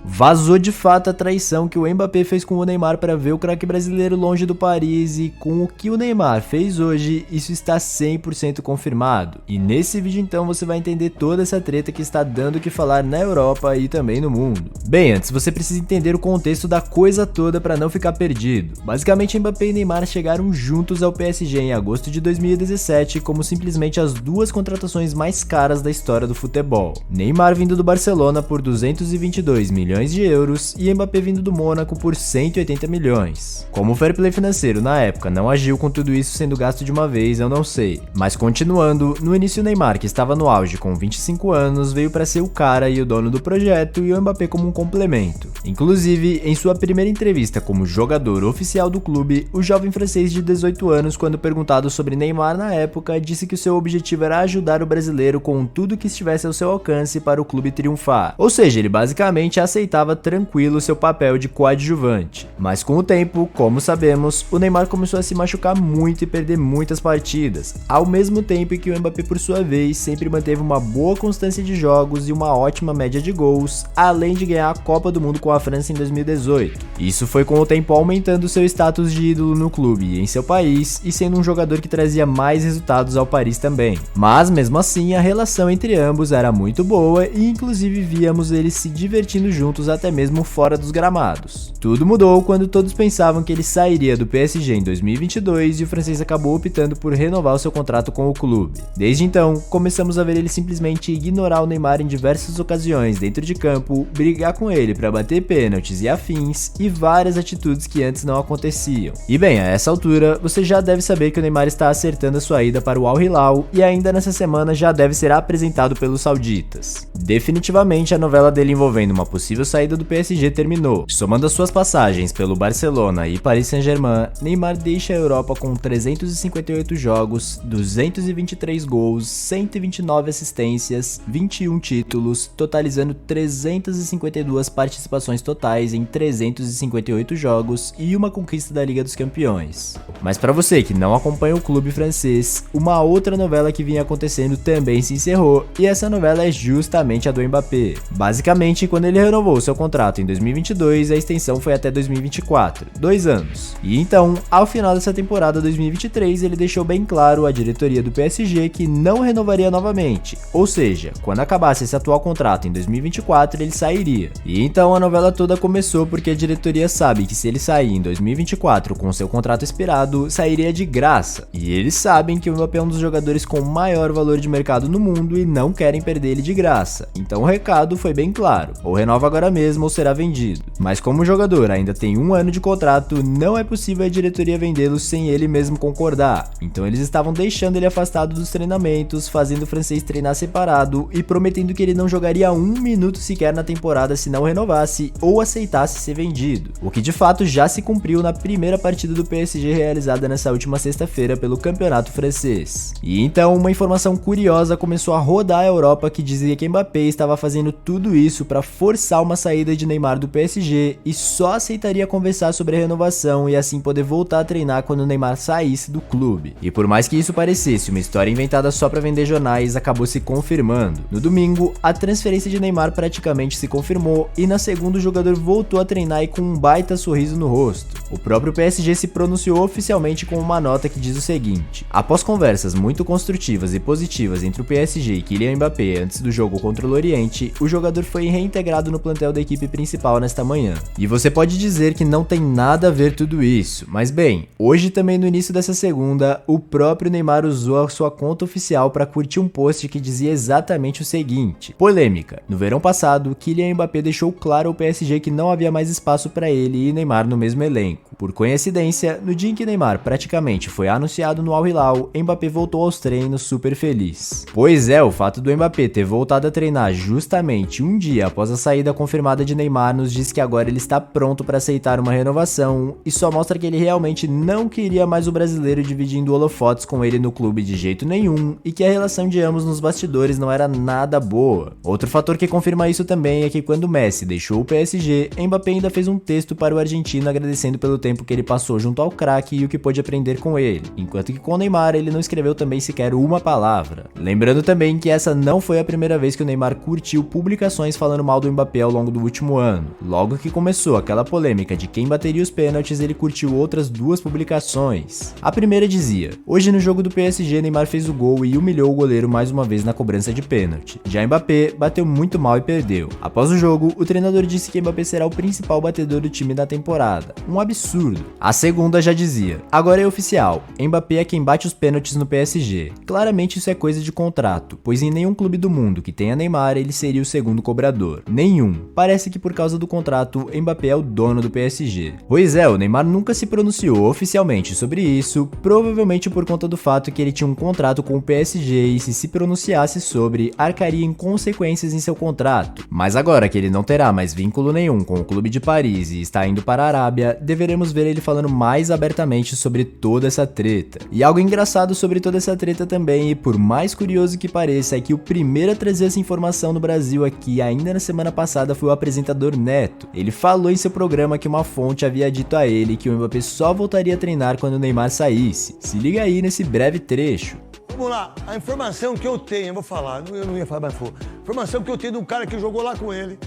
Vazou de fato a traição que o Mbappé fez com o Neymar para ver o craque brasileiro longe do Paris, e com o que o Neymar fez hoje, isso está 100% confirmado. E nesse vídeo então você vai entender toda essa treta que está dando o que falar na Europa e também no mundo. Bem, antes você precisa entender o contexto da coisa toda para não ficar perdido. Basicamente, Mbappé e Neymar chegaram juntos ao PSG em agosto de 2017 como simplesmente as duas contratações mais caras da história do futebol. Neymar vindo do Barcelona por 222 milhões de euros e Mbappé vindo do Mônaco por 180 milhões. Como o fair play financeiro na época não agiu com tudo isso sendo gasto de uma vez, eu não sei. Mas continuando, no início o Neymar, que estava no auge com 25 anos, veio para ser o cara e o dono do projeto, e o Mbappé como um complemento. Inclusive, em sua primeira entrevista como jogador oficial do clube, o jovem francês de 18 anos, quando perguntado sobre Neymar na época, disse que o seu objetivo era ajudar o brasileiro com tudo que estivesse ao seu alcance para o clube triunfar. Ou seja, ele basicamente aceitava tranquilo seu papel de coadjuvante. Mas com o tempo, como sabemos, o Neymar começou a se machucar muito e perder muitas partidas, ao mesmo tempo que o Mbappé, por sua vez, sempre manteve uma boa constância de jogos e uma ótima média de gols, além de ganhar a Copa do Mundo com a França em 2018. Isso foi com o tempo aumentando seu status de ídolo no clube e em seu país, e sendo um jogador que trazia mais resultados ao Paris também. Mas mesmo assim, a relação entre ambos era muito boa e inclusive víamos eles se divertindo juntos até mesmo fora dos gramados. Tudo mudou quando todos pensavam que ele sairia do PSG em 2022 e o francês acabou optando por renovar o seu contrato com o clube. Desde então, começamos a ver ele simplesmente ignorar o Neymar em diversas ocasiões dentro de campo, brigar com ele para bater pênaltis e afins, e várias atitudes que antes não aconteciam. E bem, a essa altura, você já deve saber que o Neymar está acertando a sua ida para o Al Hilal e ainda nessa semana já deve ser apresentado pelos sauditas. Definitivamente a novela dele envolvendo uma possível saída do PSG terminou. Somando as suas passagens pelo Barcelona e Paris Saint-Germain, Neymar deixa a Europa com 358 jogos, 223 gols, 129 assistências, 21 títulos, totalizando 352 participações totais em 358 jogos e uma conquista da Liga dos Campeões. Mas para você que não acompanha o clube francês, uma outra novela que vinha acontecendo também se encerrou, e essa novela é justamente a do Mbappé. Basicamente, quando ele renovou seu contrato em 2022, a extensão foi até 2024, 2 anos. E então, ao final dessa temporada 2023, ele deixou bem claro à diretoria do PSG que não renovaria novamente, ou seja, quando acabasse esse atual contrato em 2024, ele sairia. E então a novela toda começou porque a diretoria sabe que se ele sair em 2024 com seu contrato expirado, sairia de graça. E eles sabem que o Mbappé é um dos jogadores com maior valor de mercado no mundo e não querem perder ele de graça. Então o recado foi bem claro: ou renova agora mesmo ou será vendido. Mas como o jogador ainda tem 1 ano de contrato, não é possível a diretoria vendê-lo sem ele mesmo concordar. Então eles estavam deixando ele afastado dos treinamentos, fazendo o francês treinar separado e prometendo que ele não jogaria 1 minuto sequer na temporada se não renovasse ou aceitasse ser vendido. O que de fato já se cumpriu na primeira partida do PSG realizada nessa última sexta-feira pelo campeonato francês. E então uma informação curiosa começou a rodar a Europa que dizia que Mbappé estava fazendo tudo isso para forçar uma saída de Neymar do PSG e só aceitaria conversar sobre a renovação e assim poder voltar a treinar quando o Neymar saísse do clube. E por mais que isso parecesse uma história inventada só para vender jornais, acabou se confirmando. No domingo, a transferência de Neymar praticamente se confirmou e na segunda o jogador voltou a treinar e com um baita sorriso no rosto. O próprio PSG se pronunciou oficialmente com uma nota que diz o seguinte: após conversas muito construtivas e positivas entre o PSG e Kylian Mbappé antes do jogo contra o Loriente, o jogador foi reintegrado no plantel da equipe principal nesta manhã. E você pode dizer que não tem nada a ver tudo isso, mas bem, hoje também no início dessa segunda, o próprio Neymar usou a sua conta oficial para curtir um post que dizia exatamente o seguinte: polêmica. No verão passado, Kylian Mbappé deixou claro ao PSG que não havia mais espaço para ele e Neymar no mesmo elenco. Por coincidência, no dia em que Neymar praticamente foi anunciado no Al Hilal, Mbappé voltou aos treinos super feliz. Pois é, o fato do Mbappé ter voltado a treinar justamente um dia após a saída confirmada de Neymar nos diz que agora ele está pronto para aceitar uma renovação e só mostra que ele realmente não queria mais o brasileiro dividindo holofotes com ele no clube de jeito nenhum e que a relação de ambos nos bastidores não era nada boa. Outro fator que confirma isso também é que quando Messi deixou o PSG, Mbappé ainda fez um texto para o argentino agradecendo pelo tempo que ele passou junto ao craque e o que pôde aprender com ele, enquanto que com o Neymar ele não escreveu também sequer uma palavra. Lembrando também que essa não foi a primeira vez que o Neymar curtiu publicações falando mal do Mbappé ao longo do último ano. Logo que começou aquela polêmica de quem bateria os pênaltis, ele curtiu outras duas publicações. A primeira dizia: hoje no jogo do PSG, Neymar fez o gol e humilhou o goleiro mais uma vez na cobrança de pênalti. Já Mbappé bateu muito mal e perdeu. Após o jogo, o treinador disse que Mbappé será o principal batedor do time da temporada. Um absurdo. A segunda já dizia: agora é oficial, Mbappé é quem bate os pênaltis no PSG. Claramente isso é coisa de contrato, pois em nenhum clube do mundo que tenha Neymar ele seria o segundo cobrador. Nenhum. Parece que por causa do contrato, Mbappé é o dono do PSG. Pois é, o Neymar nunca se pronunciou oficialmente sobre isso, provavelmente por conta do fato que ele tinha um contrato com o PSG e se pronunciasse sobre, arcaria em consequências em seu contrato. Mas agora que ele não terá mais vínculo nenhum com o clube de Paris e está indo para a Arábia, deveremos ver ele falando mais abertamente sobre toda essa treta. E algo engraçado sobre toda essa treta também, e por mais curioso que pareça, é que o primeiro a trazer essa informação no Brasil aqui, ainda na semana passada, foi o apresentador Neto. Ele falou em seu programa que uma fonte havia dito a ele que o Mbappé só voltaria a treinar quando o Neymar saísse. Se liga aí nesse breve trecho. Vamos lá, a informação que eu tenho, eu vou falar, eu não ia falar, mas foi. Informação que eu tenho de um cara que jogou lá com ele,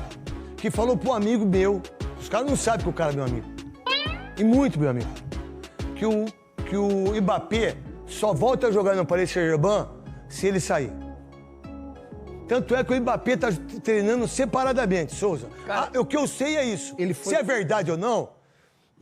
que falou pro amigo meu, os caras não sabem que o cara é meu amigo, e muito meu amigo, que o Mbappé só volta a jogar no Paris Saint-Germain se ele sair. Tanto é que o Mbappé tá treinando separadamente, Souza. O que eu sei é isso. Se é verdade ou não,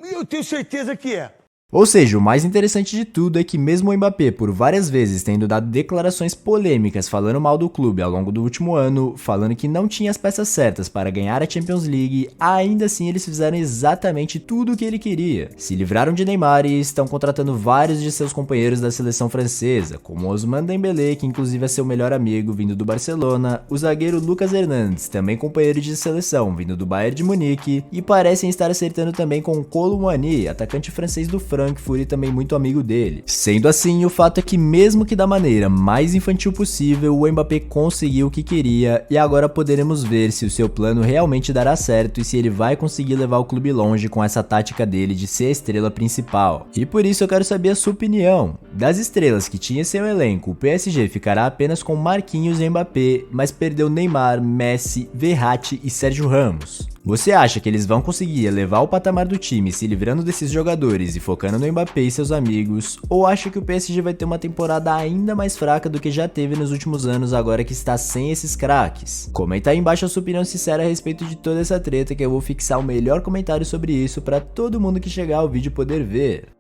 eu tenho certeza que é. Ou seja, o mais interessante de tudo é que mesmo o Mbappé, por várias vezes tendo dado declarações polêmicas falando mal do clube ao longo do último ano, falando que não tinha as peças certas para ganhar a Champions League, ainda assim eles fizeram exatamente tudo o que ele queria. Se livraram de Neymar e estão contratando vários de seus companheiros da seleção francesa, como Ousmane Dembélé, que inclusive é seu melhor amigo vindo do Barcelona, o zagueiro Lucas Hernandes, também companheiro de seleção vindo do Bayern de Munique, e parecem estar acertando também com o Kolo Muani, atacante francês do Frankfurt e também muito amigo dele. Sendo assim, o fato é que mesmo que da maneira mais infantil possível, o Mbappé conseguiu o que queria e agora poderemos ver se o seu plano realmente dará certo e se ele vai conseguir levar o clube longe com essa tática dele de ser a estrela principal. E por isso eu quero saber a sua opinião. Das estrelas que tinha em seu elenco, o PSG ficará apenas com Marquinhos e Mbappé, mas perdeu Neymar, Messi, Verratti e Sérgio Ramos. Você acha que eles vão conseguir elevar o patamar do time se livrando desses jogadores e focando no Mbappé e seus amigos, ou acha que o PSG vai ter uma temporada ainda mais fraca do que já teve nos últimos anos agora que está sem esses craques? Comenta aí embaixo a sua opinião sincera a respeito de toda essa treta que eu vou fixar o melhor comentário sobre isso para todo mundo que chegar ao vídeo poder ver.